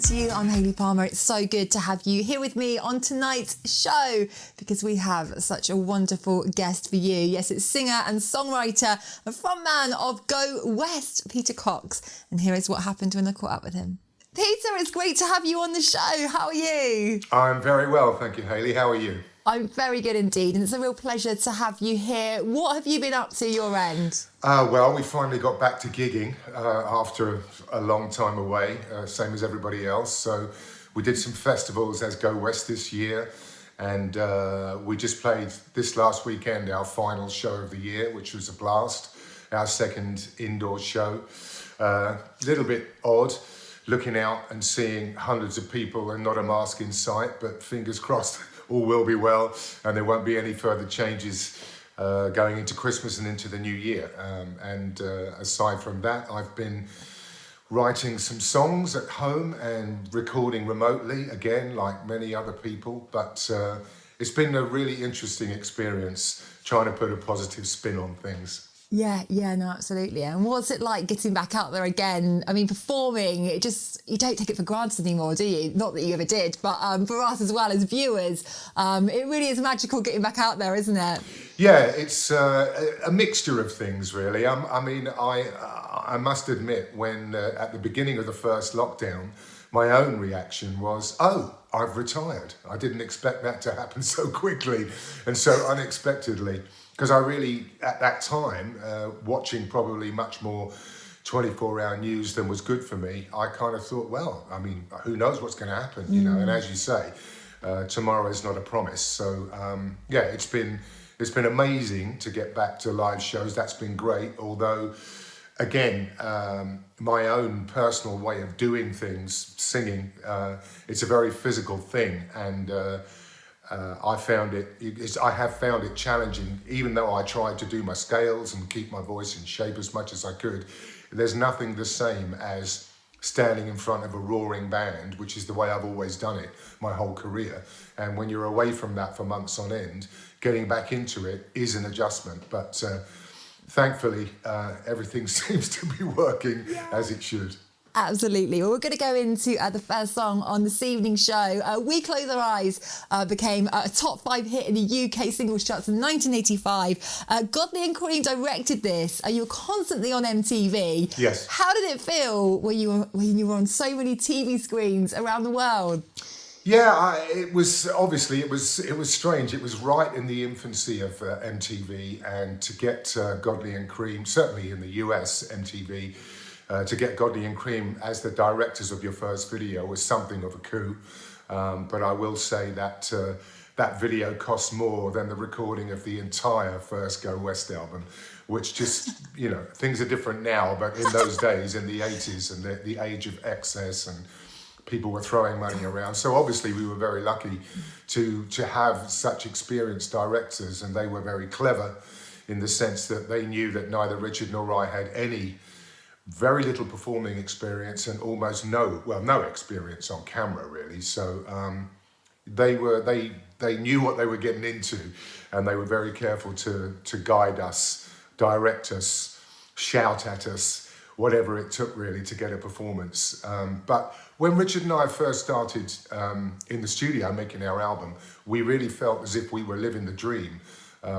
to you. I'm Hayley Palmer. It's so good to have you here with me on tonight's show because we have such a wonderful guest for you. Yes, it's singer and songwriter and frontman of Go West, Peter Cox. And here is what happened when I caught up with him. Peter, it's great to have you on the show. How are you? I'm very well, thank you, Hayley. How are you? I'm very good indeed, and it's a real pleasure to have you here. What have you been up to your end? Well, we finally got back to gigging after a long time away, same as everybody else. So we did some festivals as Go West this year, and we just played this last weekend our final show of the year, which was a blast, our second indoor show. A little bit odd, looking out and seeing hundreds of people and not a mask in sight, but fingers crossed all will be well and there won't be any further changes going into Christmas and into the new year. Aside from that, I've been writing some songs at home and recording remotely, again, like many other people, but it's been a really interesting experience trying to put a positive spin on things. Yeah, no, absolutely. And what's it like getting back out there again? I mean, performing, you don't take it for granted anymore, do you? Not that you ever did, but for us as well as viewers, it really is magical getting back out there, isn't it? Yeah, it's a mixture of things, really. I must admit, when at the beginning of the first lockdown, my own reaction was, oh, I've retired. I didn't expect that to happen so quickly and so unexpectedly. Because I really, at that time, watching probably much more 24-hour news than was good for me, I kind of thought, well, I mean, who knows what's going to happen, you know? And as you say, tomorrow is not a promise. So, yeah, it's been amazing to get back to live shows. That's been great. Although, again, my own personal way of doing things, singing, it's a very physical thing. And I have found it challenging, even though I tried to do my scales and keep my voice in shape as much as I could. There's nothing the same as standing in front of a roaring band, which is the way I've always done it my whole career. And when you're away from that for months on end, getting back into it is an adjustment. But thankfully, everything seems to be working as it should. Absolutely. Well, we're going to go into the first song on this evening's show. We Close Our Eyes became a top 5 hit in the UK singles charts in 1985. Godley and Cream directed this. You were constantly on MTV. Yes. How did it feel when you were on so many TV screens around the world? Yeah, it was strange. It was right in the infancy of MTV, and to get Godley and Cream, certainly in the US MTV, to get Godley and Cream as the directors of your first video was something of a coup. But I will say that that video cost more than the recording of the entire first Go West album, which just, you know, things are different now, but in those days, in the 80s, and the age of excess, and people were throwing money around. So obviously we were very lucky to have such experienced directors, and they were very clever in the sense that they knew that neither Richard nor I had very little performing experience and almost no experience on camera, really. So they knew what they were getting into, and they were very careful to guide us, direct us, shout at us, whatever it took really to get a performance. But when Richard and I first started in the studio making our album, we really felt as if we were living the dream,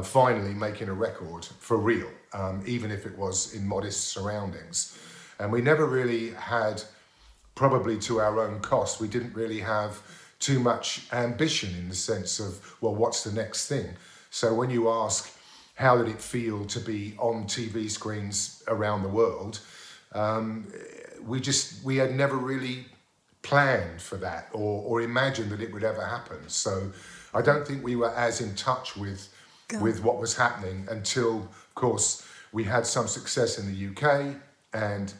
finally making a record for real. Even if it was in modest surroundings. And we never really had, probably to our own cost, we didn't really have too much ambition in the sense of, well, what's the next thing? So when you ask, how did it feel to be on TV screens around the world? We had never really planned for that or imagined that it would ever happen. So I don't think we were as in touch with what was happening until, of course, we had some success in the UK, and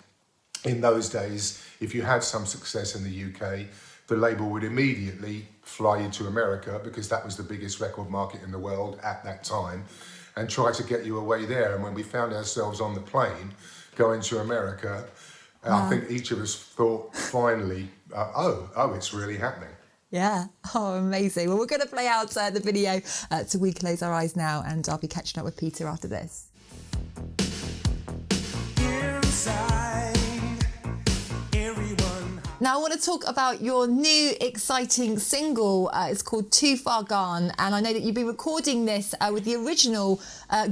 in those days, if you had some success in the UK, the label would immediately fly you to America, because that was the biggest record market in the world at that time, and try to get you away there. And when we found ourselves on the plane going to America, I think each of us thought finally, oh, it's really happening. Yeah. Oh, amazing. Well, we're going to play out the video to We Close Our Eyes now, and I'll be catching up with Peter after this. Now I want to talk about your new exciting single. It's called Too Far Gone, and I know that you've been recording this with the original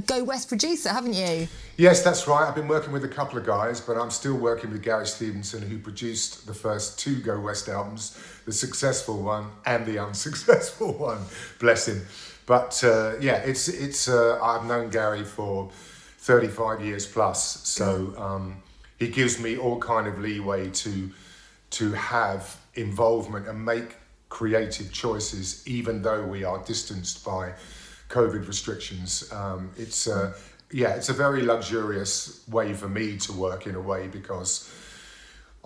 Go West producer, haven't you? Yes, that's right. I've been working with a couple of guys, but I'm still working with Gary Stevenson, who produced the first two Go West albums, the successful one and the unsuccessful one. Bless him. But I've known Gary for 35 years plus, so he gives me all kind of leeway to have involvement and make creative choices, even though we are distanced by COVID restrictions. It's a very luxurious way for me to work in a way, because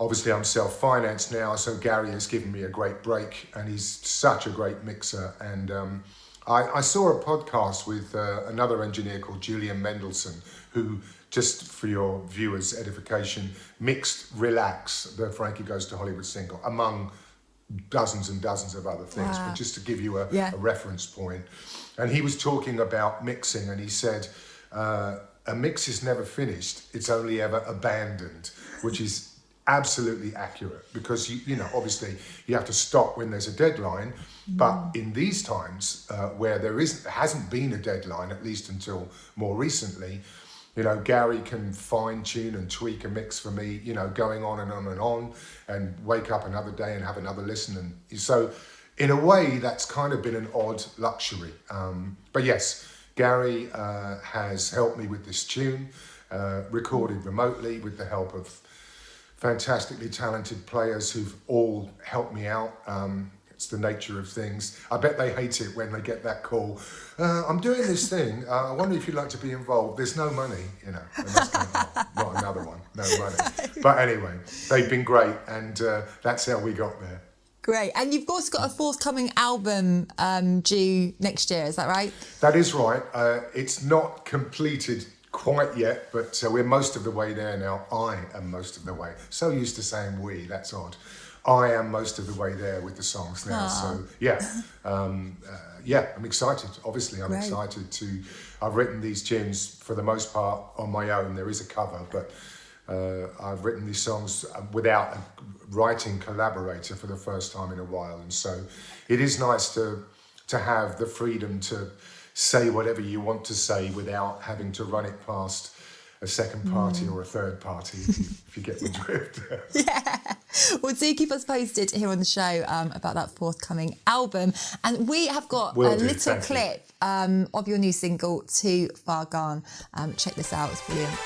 obviously I'm self-financed now, so Gary has given me a great break, and he's such a great mixer. And I saw a podcast with another engineer called Julian Mendelsohn, who, just for your viewers' edification, mixed Relax, the Frankie Goes to Hollywood single, among dozens and dozens of other things. Wow. But just to give you a reference point. And he was talking about mixing, and he said, a mix is never finished, it's only ever abandoned, which is absolutely accurate, because you know obviously you have to stop when there's a deadline, but in these times where there hasn't been a deadline, at least until more recently, you know, Gary can fine tune and tweak a mix for me, you know, going on and on and on, and wake up another day and have another listen. And so in a way that's kind of been an odd luxury, but yes, Gary has helped me with this tune, recorded remotely with the help of fantastically talented players who've all helped me out. It's the nature of things. I bet they hate it when they get that call. I'm doing this thing. I wonder if you'd like to be involved. There's no money, you know. And that's going, oh, not another one, no money. But anyway, they've been great, and that's how we got there. Great. And you've also got a forthcoming album due next year, is that right? That is right. It's not completed quite yet, but we're most of the way there now. I am most of the way. So used to saying we, that's odd. I am most of the way there with the songs now. So I'm excited. Obviously, I'm excited to. I've written these tunes for the most part on my own. There is a cover, but I've written these songs without a writing collaborator for the first time in a while, and so it is nice to have the freedom to say whatever you want to say without having to run it past a second party or a third party, if you get the drift. Yeah. Well, do keep us posted here on the show about that forthcoming album. And we have got a little clip of your new single, Too Far Gone. Check this out, it's brilliant.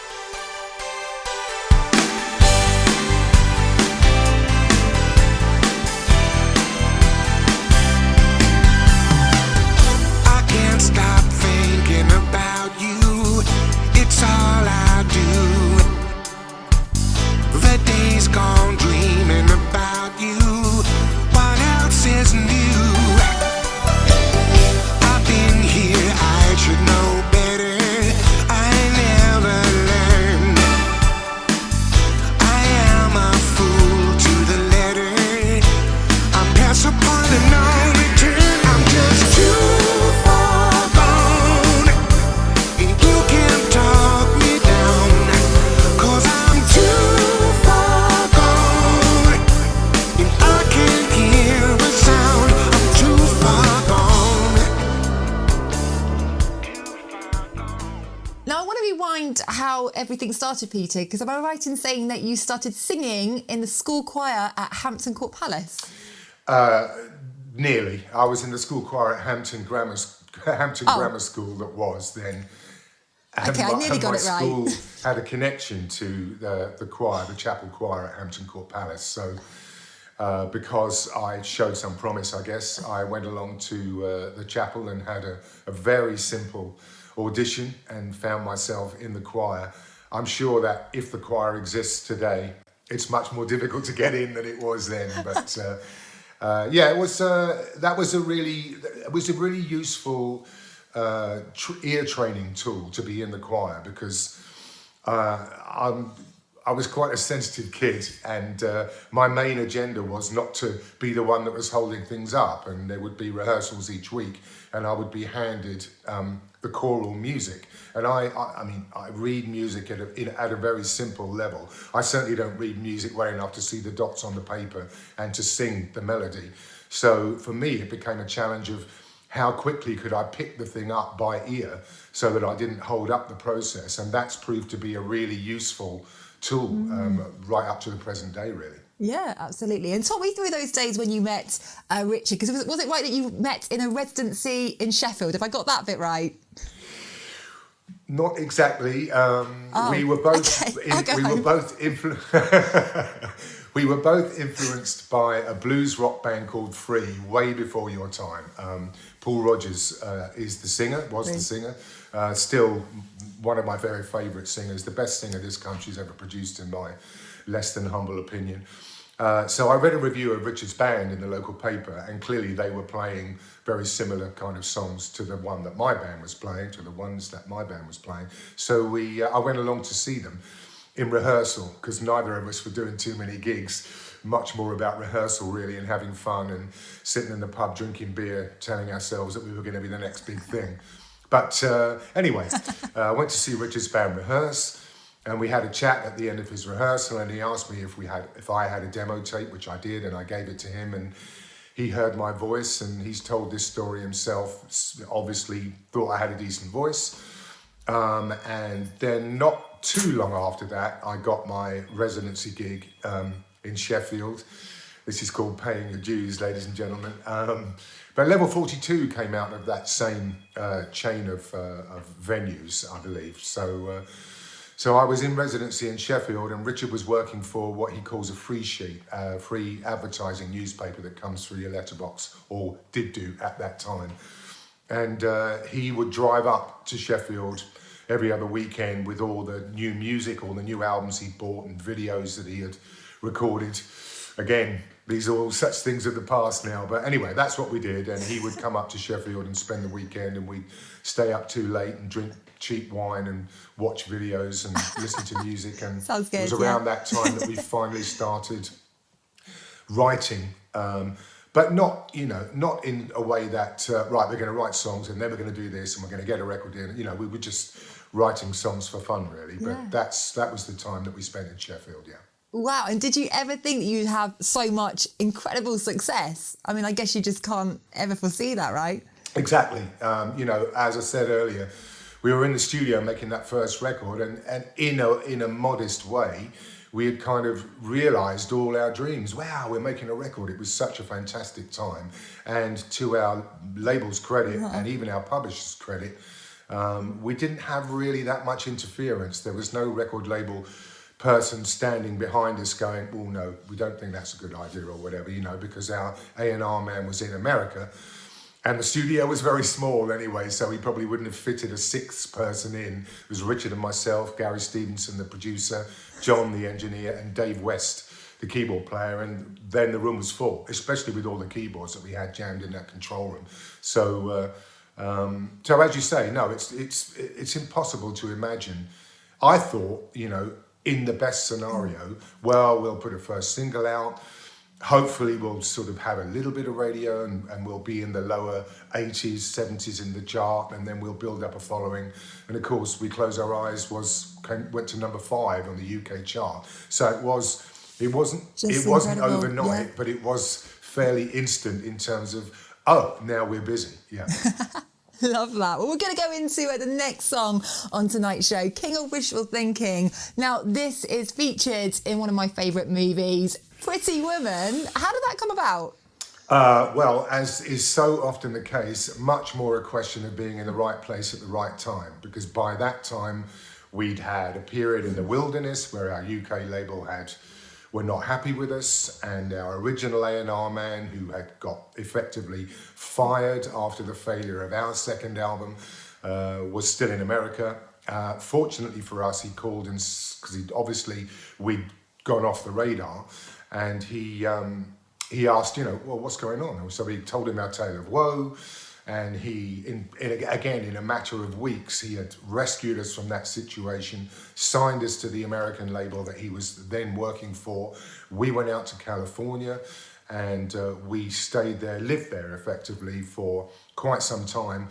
How everything started, Peter, because am I right in saying that you started singing in the school choir at Hampton Court Palace? Nearly. I was in the school choir at Hampton Grammar School that was then. Okay, I nearly got it right. My school had a connection to the choir, the chapel choir at Hampton Court Palace. So because I showed some promise, I guess, I went along to the chapel and had a very simple audition and found myself in the choir. I'm sure that if the choir exists today, it's much more difficult to get in than it was then. But it was a really useful ear training tool to be in the choir, because I was quite a sensitive kid, and my main agenda was not to be the one that was holding things up. And there would be rehearsals each week, and I would be handed the choral music. And I mean, I read music at a very simple level. I certainly don't read music well enough to see the dots on the paper and to sing the melody. So for me, it became a challenge of how quickly could I pick the thing up by ear so that I didn't hold up the process. And that's proved to be a really useful tool right up to the present day, really. Yeah, absolutely. And talk me through those days when you met Richard, because was it right that you met in a residency in Sheffield? Have I got that bit right? Not exactly. We were both. Okay. We were both influenced by a blues rock band called Free, way before your time. Paul Rodgers is the singer, was the singer. Still one of my very favourite singers, the best singer this country's ever produced, in my less than humble opinion. So I read a review of Richard's band in the local paper, and clearly they were playing very similar kind of songs to the one that my band was playing, to the ones that my band was playing. So I went along to see them in rehearsal, because neither of us were doing too many gigs, much more about rehearsal really, and having fun and sitting in the pub drinking beer, telling ourselves that we were going to be the next big thing. But anyway, I went to see Richard's band rehearse. And we had a chat at the end of his rehearsal, and he asked me if I had a demo tape, which I did, and I gave it to him, and he heard my voice, and he's told this story himself. Obviously, thought I had a decent voice, and then not too long after that, I got my residency gig in Sheffield. This is called paying your dues, ladies and gentlemen. But Level 42 came out of that same chain of venues, I believe. So I was in residency in Sheffield, and Richard was working for what he calls a free sheet, a free advertising newspaper that comes through your letterbox, or did do at that time. And he would drive up to Sheffield every other weekend with all the new music, all the new albums he'd bought and videos that he had recorded. Again, these are all such things of the past now. But anyway, that's what we did. And he would come up to Sheffield and spend the weekend, and we'd stay up too late and drink cheap wine and watch videos and listen to music. And Sounds good, it was around that time that we finally started writing, but not in a way that, right, we're going to write songs and then we're going to do this and we're going to get a record in. We were just writing songs for fun, really. But that was the time that we spent in Sheffield, yeah. Wow. And did you ever think that you'd have so much incredible success? I mean, I guess you just can't ever foresee that, right? Exactly. As I said earlier, we were in the studio making that first record, and in a modest way, we had kind of realised all our dreams. Wow, we're making a record. It was such a fantastic time. And to our label's credit, and even our publisher's credit, we didn't have really that much interference. There was no record label person standing behind us going, oh no, we don't think that's a good idea or whatever, because our A&R man was in America. And the studio was very small anyway, so he probably wouldn't have fitted a sixth person in. It was Richard and myself, Gary Stevenson, the producer, John, the engineer, and Dave West, the keyboard player. And then the room was full, especially with all the keyboards that we had jammed in that control room. So as you say, no, it's impossible to imagine. I thought, in the best scenario, well, we'll put a first single out. Hopefully we'll sort of have a little bit of radio and we'll be in the lower 80s, 70s in the chart, and then we'll build up a following. And of course, We Close Our Eyes went to number 5 on the UK chart. So it wasn't overnight, but it was fairly instant in terms of, oh, now we're busy. Yeah. Love that. Well, we're going to go into the next song on tonight's show, King of Wishful Thinking. Now, this is featured in one of my favourite movies, Pretty Woman. How did that come about? Well, as is so often the case, much more a question of being in the right place at the right time, because by that time we'd had a period in the wilderness where our UK label were not happy with us, and our original A&R man, who had got effectively fired after the failure of our second album, was still in America. Fortunately for us, he called, because we'd gone off the radar, and he asked, well, what's going on? So we told him our tale of woe, And he, again, in a matter of weeks, he had rescued us from that situation, signed us to the American label that he was then working for. We went out to California and we stayed there, lived there effectively for quite some time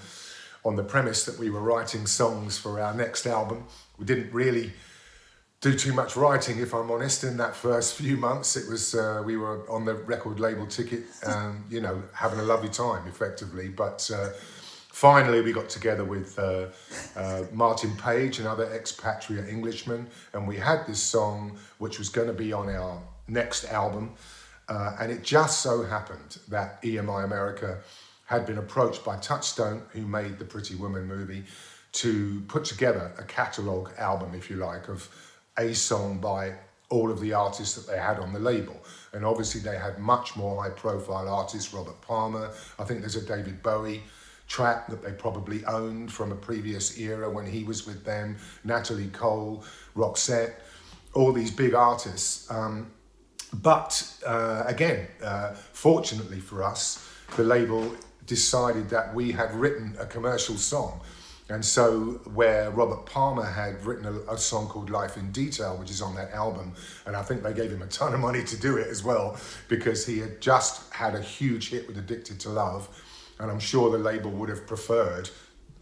on the premise that we were writing songs for our next album. We didn't really do too much writing, if I'm honest, in that first few months. It was, we were on the record label ticket, you know, having a lovely time, effectively. But finally, we got together with Martin Page, another expatriate Englishman, and we had this song, which was going to be on our next album. And it just so happened that EMI America had been approached by Touchstone, who made the Pretty Woman movie, to put together a catalogue album, if you like, of a song by all of the artists that they had on the label. And obviously they had much more high profile artists, Robert Palmer. I think there's a David Bowie track that they probably owned from a previous era when he was with them, Natalie Cole, Roxette, all these big artists. But again, fortunately for us, the label decided that we had written a commercial song. And so where Robert Palmer had written a song called Life in Detail, which is on that album, and I think they gave him a ton of money to do it as well, because he had just had a huge hit with Addicted to Love. And I'm sure the label would have preferred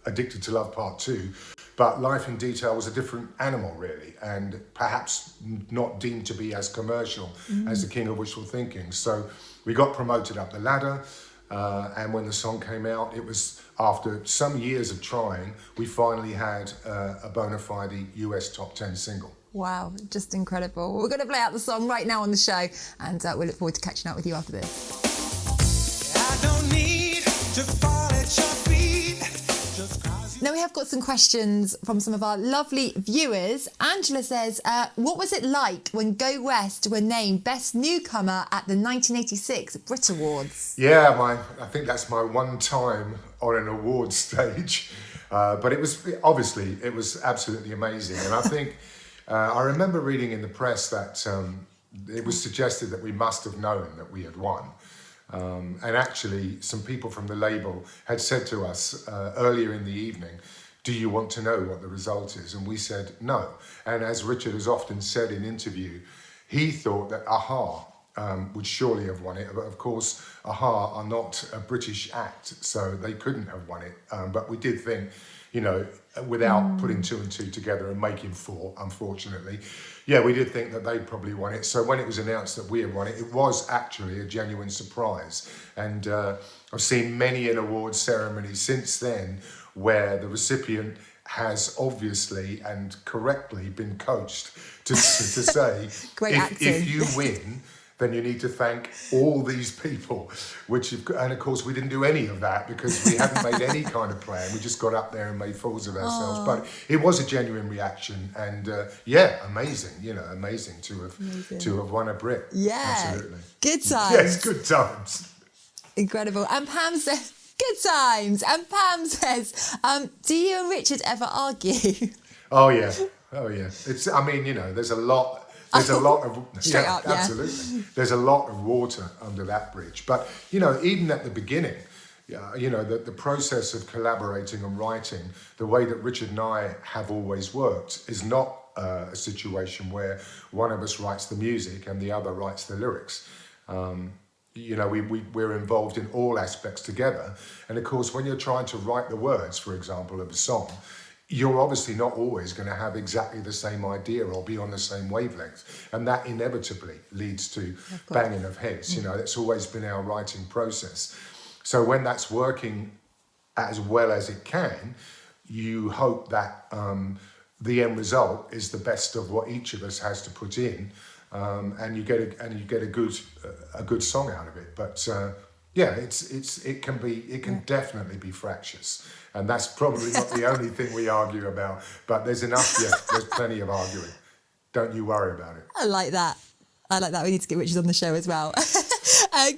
Addicted to Love Part 2. But Life in Detail was a different animal, really, and perhaps not deemed to be as commercial as The King of Wishful Thinking. So we got promoted up the ladder. And when the song came out, it was after some years of trying, we finally had a bona fide US top 10 single. Wow, just incredible. We're going to play out the song right now on the show, and we look forward to catching up with you after this. I don't need to fall at your feet. Now, we have got some questions from some of our lovely viewers. Angela says, what was it like when Go West were named Best Newcomer at the 1986 Brit Awards? Yeah, I think that's my one time on an awards stage. But it was absolutely amazing. And I think, I remember reading in the press that it was suggested that we must have known that we had won. And actually, some people from the label had said to us earlier in the evening, do you want to know what the result is? And we said no. And as Richard has often said in interview, he thought that AHA would surely have won it. But of course, AHA are not a British act, so they couldn't have won it. But we did think, you know, without putting two and two together and making four, unfortunately, yeah, we did think that they'd probably won it. So when it was announced that we had won it, it was actually a genuine surprise. And I've seen many an awards ceremony since then where the recipient has obviously and correctly been coached to say, if you win, then you need to thank all these people, and of course we didn't do any of that because we hadn't made any kind of plan. We just got up there and made fools of ourselves. But it was a genuine reaction, and amazing, amazing to have won a Brit. Yeah, absolutely. Good times. Yes, good times. Incredible. And Pam says, good times. And Pam says, do you and Richard ever argue? Oh yeah. There's a lot. There's a lot of absolutely. There's a lot of water under that bridge. But even at the beginning, the process of collaborating and writing, the way that Richard and I have always worked, is not a situation where one of us writes the music and the other writes the lyrics. We're involved in all aspects together. And of course, when you're trying to write the words, for example, of a song, you're obviously not always going to have exactly the same idea or be on the same wavelength. And that inevitably leads to banging of heads. That's always been our writing process. So when that's working as well as it can, you hope that the end result is the best of what each of us has to put in, and you get a good song out of it. But it can definitely be fractious. And that's probably not the only thing we argue about, but there's enough, there's plenty of arguing. Don't you worry about it. I like that. We need to get Richard on the show as well.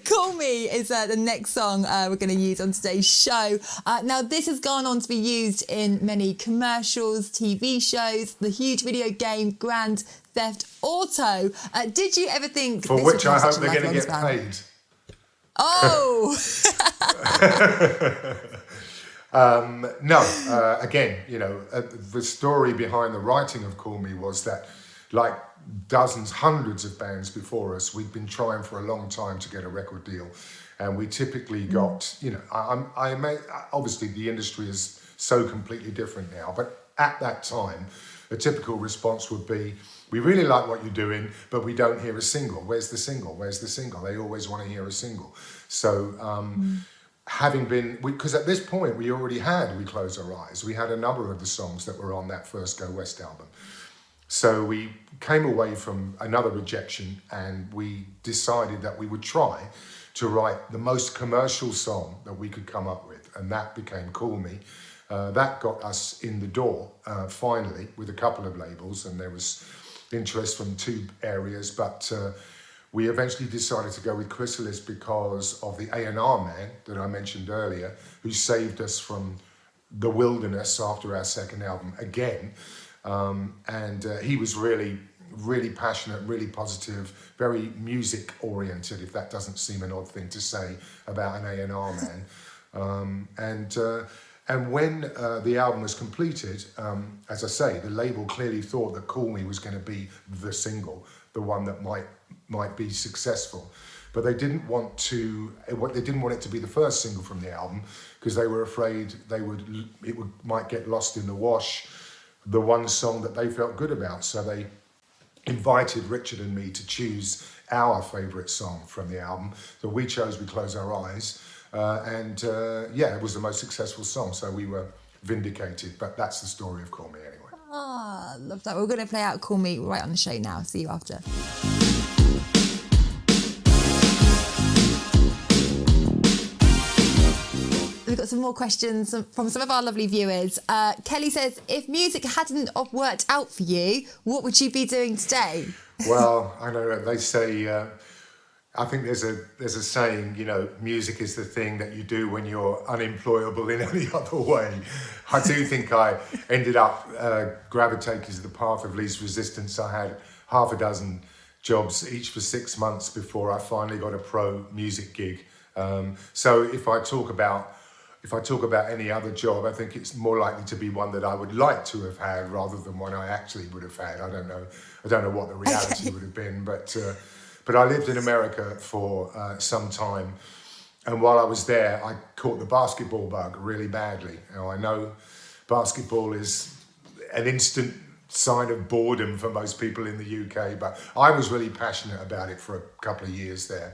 Call Me is the next song we're going to use on today's show. Now, this has gone on to be used in many commercials, TV shows, the huge video game Grand Theft Auto. Did you ever think... For which I hope they're going to get paid. Oh! No, again, the story behind the writing of Call Me was that, like dozens, hundreds of bands before us, we'd been trying for a long time to get a record deal. And we typically got, obviously the industry is so completely different now, but at that time, a typical response would be, we really like what you're doing, but we don't hear a single. Where's the single? Where's the single? They always want to hear a single. So having been, because at this point we already had We Close Our Eyes. We had a number of the songs that were on that first Go West album. So we came away from another rejection and we decided that we would try to write the most commercial song that we could come up with. And that became Call Me. That got us in the door, finally, with a couple of labels, and there was interest from two areas, but we eventually decided to go with Chrysalis because of the A&R man that I mentioned earlier, who saved us from the wilderness after our second album again. And he was really, really passionate, really positive, very music oriented, if that doesn't seem an odd thing to say about an A&R man. And when the album was completed, as I say, the label clearly thought that Call Me was going to be the single, the one that might be successful. But they didn't want it to be the first single from the album because they were afraid might get lost in the wash, the one song that they felt good about. So they invited Richard and me to choose our favourite song from the album. So we chose We Close Our Eyes. It was the most successful song, so we were vindicated. But that's the story of Call Me anyway. Ah, love that. We're going to play out Call Me right on the show now. See you after. We've got some more questions from some of our lovely viewers. Kelly says, if music hadn't have worked out for you, what would you be doing today? Well, I know they say... I think there's a saying, music is the thing that you do when you're unemployable in any other way. I do think I ended up gravitating to the path of least resistance. I had half a dozen jobs, each for 6 months before I finally got a pro music gig. So if I talk about any other job, I think it's more likely to be one that I would like to have had rather than one I actually would have had. I don't know what the reality would have been, but I lived in America for some time, and while I was there, I caught the basketball bug really badly. I know basketball is an instant sign of boredom for most people in the UK, but I was really passionate about it for a couple of years there,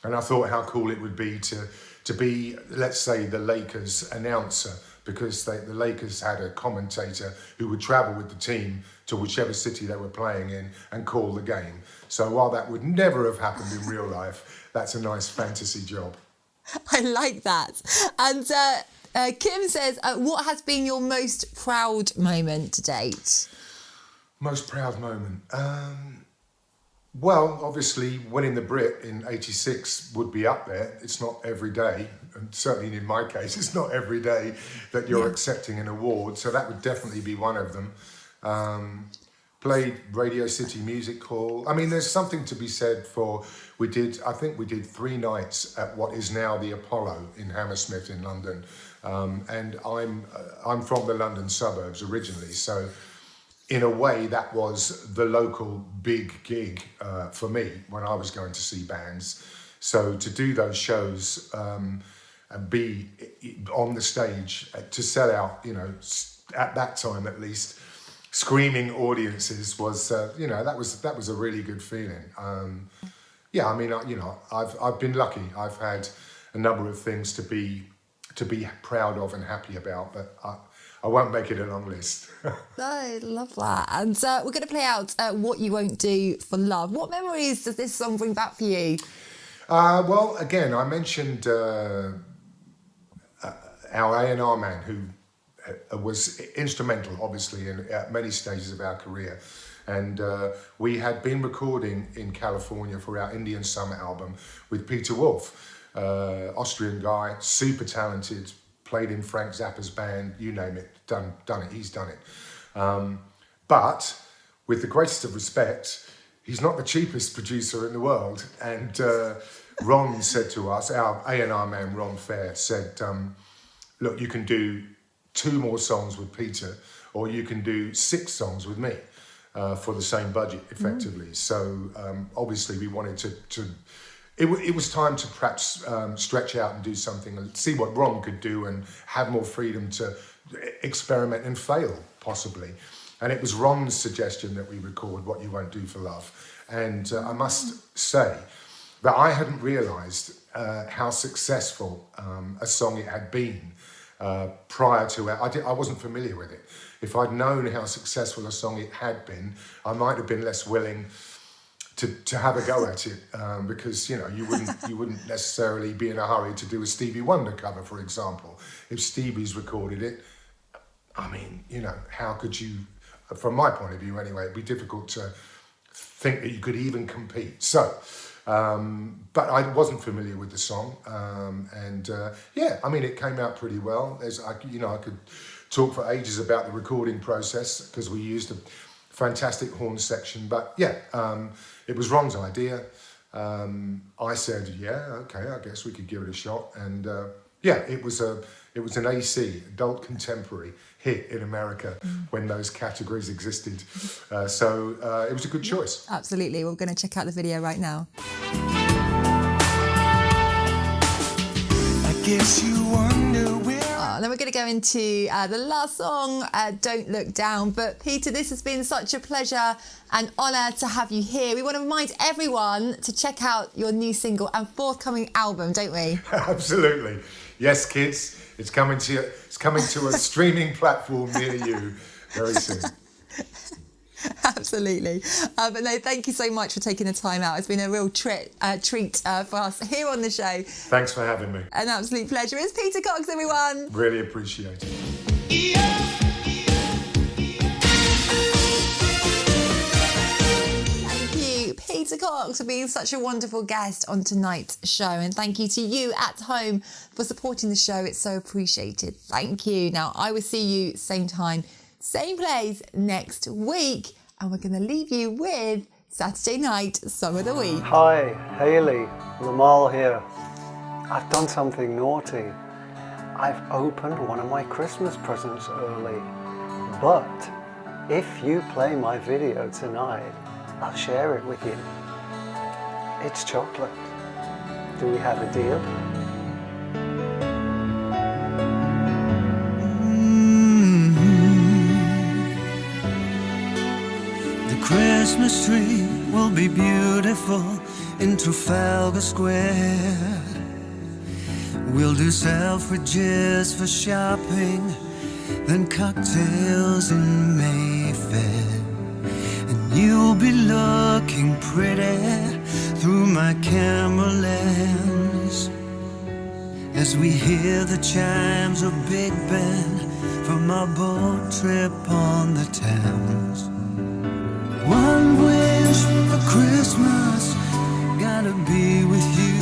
and I thought how cool it would be to be, let's say, the Lakers announcer, because the Lakers had a commentator who would travel with the team to whichever city they were playing in and call the game. So while that would never have happened in real life, that's a nice fantasy job. I like that. And Kim says, what has been your most proud moment to date? Most proud moment? Well, obviously, winning the Brit in '86 would be up there. It's not every day, and certainly in my case, it's not every day that you're accepting an award. So that would definitely be one of them. Played Radio City Music Hall. I mean, there's something to be said for, I think we did 3 nights at what is now the Apollo in Hammersmith in London. And I'm from the London suburbs originally, so in a way, that was the local big gig for me when I was going to see bands. So to do those shows and be on the stage to sell out, at that time at least, screaming audiences was, that was a really good feeling. I've been lucky. I've had a number of things to be proud of and happy about, but I won't make it a long list. No, I love that. And we're going to play out What You Won't Do for Love. What memories does this song bring back for you? Well, again, I mentioned our A&R man who was instrumental, obviously, in many stages of our career. And we had been recording in California for our Indian Summer album with Peter Wolf, Austrian guy, super talented, played in Frank Zappa's band, you name it, done it, he's done it. But with the greatest of respect, he's not the cheapest producer in the world. And Ron said to us, our A&R man, Ron Fair, said, look, you can do 2 more songs with Peter, or you can do 6 songs with me for the same budget, effectively. So obviously we wanted to it was time to perhaps stretch out and do something and see what Ron could do and have more freedom to experiment and fail, possibly. And it was Ron's suggestion that we record What You Won't Do for Love. And I must say that I hadn't realised how successful a song it had been prior to it. I wasn't familiar with it. If I'd known how successful a song it had been, I might have been less willing to have a go at it, because you wouldn't necessarily be in a hurry to do a Stevie Wonder cover, for example. If Stevie's recorded it, I mean, how could you? From my point of view, anyway, it'd be difficult to think that you could even compete. So, but I wasn't familiar with the song, and I mean, it came out pretty well. I could talk for ages about the recording process because we used a fantastic horn section. But it was Ron's idea. I said, okay, I guess we could give it a shot, and it was an AC, adult contemporary hit in America when those categories existed. So it was a good choice. Absolutely. We're going to check out the video right now. I guess you wonder where. Then we're going to go into the last song, Don't Look Down. But Peter, this has been such a pleasure and honour to have you here. We want to remind everyone to check out your new single and forthcoming album, don't we? Absolutely. Yes, kids. It's coming to a streaming platform near you very soon. Absolutely. But no, thank you so much for taking the time out. It's been a real treat for us here on the show. Thanks for having me. An absolute pleasure. It's Peter Cox, everyone. Really appreciate it. Thank you, Peter Cox, for being such a wonderful guest on tonight's show. And thank you to you at home for supporting the show. It's so appreciated. Thank you. Now, I will see you same time, same place next week, and we're going to leave you with Saturday Night Song of the Week. Hi, Hayley, Limahl here. I've done something naughty. I've opened one of my Christmas presents early. But if you play my video tonight, I'll share it with you. It's chocolate. Do we have a deal? Christmas tree will be beautiful in Trafalgar Square. We'll do Selfridges for shopping, then cocktails in Mayfair. And you'll be looking pretty through my camera lens as we hear the chimes of Big Ben from our boat trip on the Thames. One wish for Christmas, gotta be with you.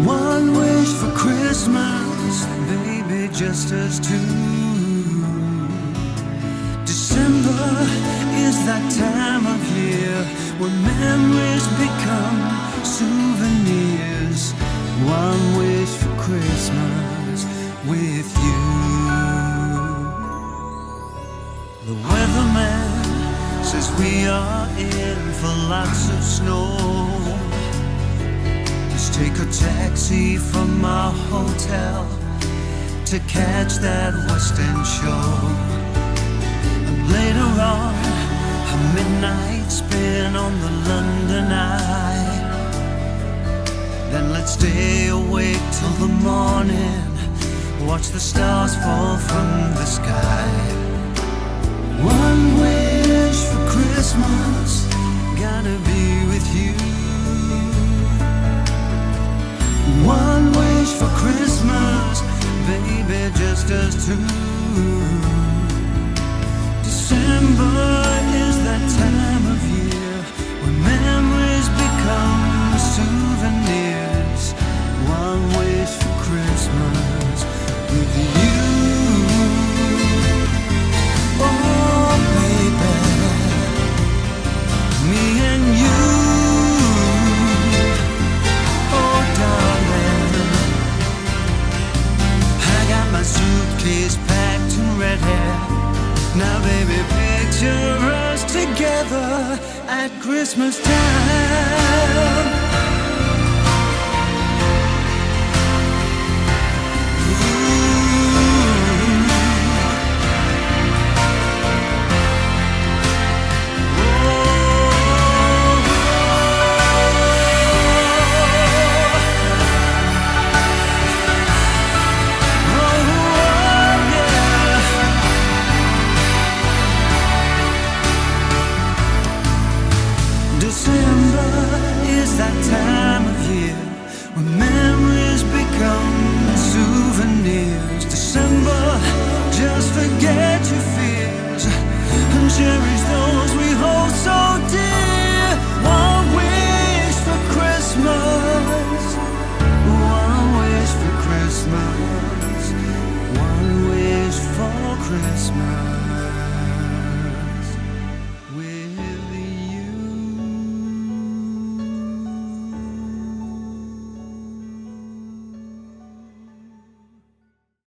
One wish for Christmas, baby, just us two. December is that time of year when memories become souvenirs. One wish for Christmas with you. The weatherman says we are in for lots of snow. Just take a taxi from our hotel to catch that West End show. And later on, a midnight spin on the London Eye. Then let's stay awake till the morning, watch the stars fall from the sky. One wish for Christmas, gotta be with you. One wish for Christmas, baby, just us two. December is that time of year when memories become souvenirs. One wish for Christmas with you. Me and you, oh darling, Christmas time. December is that time of year when memories become souvenirs. December, just forget your fears and cherish those we hold so dear. One wish for Christmas, one wish for Christmas, one wish for Christmas.